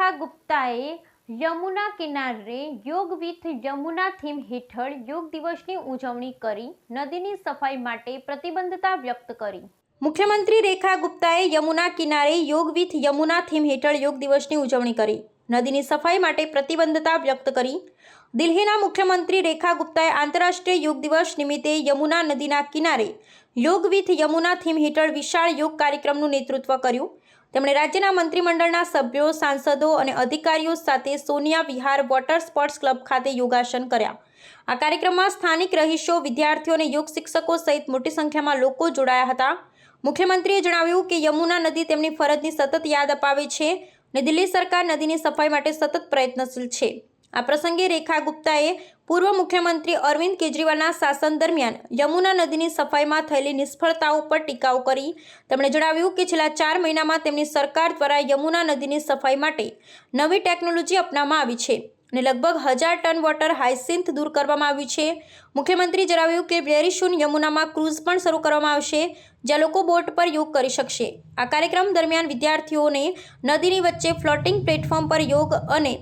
રેખા ગુપ્તાએ યમુના કિનારે યોગ વિથ યમુના થીમ હેઠળ યોગ દિવસની ઉજવણી કરી નદીની સફાઈ માટે પ્રતિબદ્ધતા વ્યક્ત કરી। મુખ્યમંત્રી રેખા ગુપ્તાએ યમુના કિનારે યોગ વિથ યમુના થીમ હેઠળ યોગ દિવસની ઉજવણી કરી નદીની સફાઈ માટે પ્રતિબદ્ધતા વ્યક્ત કરી। દિલ્હીના મુખ્યમંત્રી રેખા ગુપ્તાએ આંતરરાષ્ટ્રીય યોગ દિવસ નિમિત્તે યમુના નદીના કિનારે યોગ વિથ યમુના થીમ હેઠળ વિશાળ યોગ કાર્યક્રમનું નેતૃત્વ કર્યું। તેમણે રાજ્યના મંત્રીમંડળના સભ્યો, સાંસદો અને અધિકારીઓ સાથે સોનિયા વિહાર વોટર સ્પોર્ટ્સ ક્લબ ખાતે યોગાસન કર્યા। આ કાર્યક્રમમાં સ્થાનિક રહીશો, વિદ્યાર્થીઓ અને યોગ શિક્ષકો સહિત મોટી સંખ્યામાં લોકો જોડાયા હતા। મુખ્યમંત્રીએ જણાવ્યું કે યમુના નદી તેમની ફરજની સતત યાદ અપાવે છે અને દિલ્હી સરકાર નદીની સફાઈ માટે સતત પ્રયત્નશીલ છે। આ પ્રસંગે રેખા ગુપ્તાએ પૂર્વ મુખ્યમંત્રી અરવિંદ કેજરીવાલના શાસન દરમિયાન યમુના નદીની સફાઈમાં થયેલી નિષ્ફળતાઓ પર ટીકાઓ કરી। તેમણે જણાવ્યું કે છેલ્લા 4 મહિનામાં તેમની સરકાર દ્વારા યમુના નદીની સફાઈ માટે નવી ટેકનોલોજી અપનાવવામાં આવી છે અને લગભગ 1000 ટન વોટર હાયસિન્થ દૂર કરવામાં આવ્યું છે। મુખ્યમંત્રીએ જણાવ્યું કે વેરી સૂન યમુનામાં ક્રૂઝ પણ શરૂ કરવામાં આવશે, જ્યાં લોકો બોટ પર યોગ કરી શકશે। આ કાર્યક્રમ દરમિયાન વિદ્યાર્થીઓને નદીની વચ્ચે ફ્લોટિંગ પ્લેટફોર્મ પર યોગ અને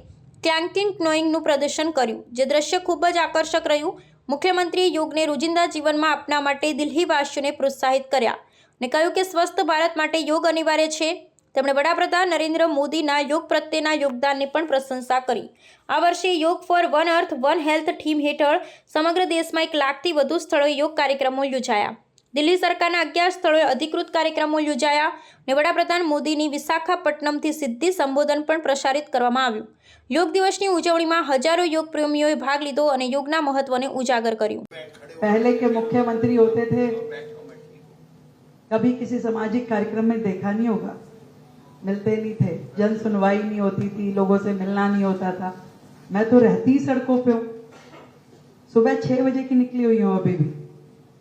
ક્યાંકિંગ ક્નોઈંગનું પ્રદર્શન કર્યું, જે દ્રશ્ય ખૂબ જ આકર્ષક રહ્યું। મુખ્યમંત્રીએ યોગને રોજિંદા જીવનમાં આપના માટે દિલ્હીવાસીઓને પ્રોત્સાહિત કર્યા અને કહ્યું કે સ્વસ્થ ભારત માટે યોગ અનિવાર્ય છે। તેમણે વડાપ્રધાન નરેન્દ્ર મોદીના યોગ પ્રત્યેના યોગદાનની પણ પ્રશંસા કરી। આ વર્ષે yoga for one earth one health theme હેઠળ સમગ્ર દેશમાં 1 લાખથી વધુ સ્થળોએ યોગ કાર્યક્રમો યોજાયા। દિલ્હી સરકારના 11 સ્થળોએ અધિકૃત કાર્યક્રમો યોજાયા અને વડાપ્રધાન મોદીની વિશાખાપટ્ટનમથી સીધી સંબોધન પણ પ્રસારિત કરવામાં આવ્યું। યોગ દિવસની ઉજવણીમાં હજારો યોગ પ્રેમીઓએ ભાગ લીધો અને યોગના મહત્વને ઉજાગર કર્યું। पहले के मुख्यमंत्री होते थे, कभी किसी सामाजिक कार्यक्रम में देखा नहीं होगा, मिलते नहीं थे, जन सुनवाई नहीं होती थी, लोगों से मिलना नहीं होता था। मैं तो रहती सड़कों पे हूँ, सुबह 6 बजे की निकली हुई हूँ, अभी भी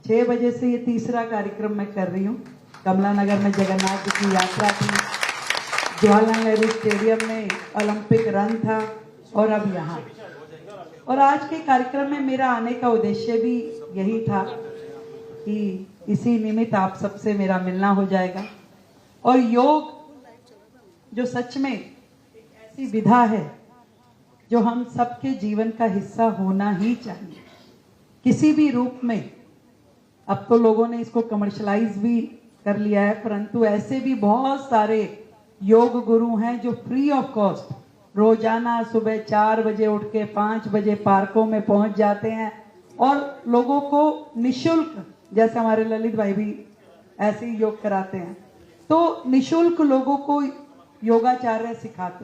6 बजे से ये तीसरा कार्यक्रम मैं कर रही हूँ। कमला नगर में जगन्नाथ जी की यात्रा थी, जवाहरलाल नेहरू स्टेडियम में ओलंपिक रन था और अब यहाँ। और आज के कार्यक्रम में मेरा आने का उद्देश्य भी यही था कि इसी निमित्त आप सबसे मेरा मिलना हो जाएगा। और योग जो सच में एक ऐसी विधा है जो हम सबके जीवन का हिस्सा होना ही चाहिए, किसी भी रूप में। अब तो लोगों ने इसको कमर्शलाइज भी कर लिया है, परंतु ऐसे भी बहुत सारे योग गुरु हैं जो फ्री ऑफ कॉस्ट रोजाना सुबह 4 बजे उठ के 5 बजे पार्कों में पहुंच जाते हैं और लोगों को निशुल्क, जैसे हमारे ललित भाई भी ऐसे ही योग कराते हैं, तो निशुल्क लोगों को योगाचार्य सिखाते हैं।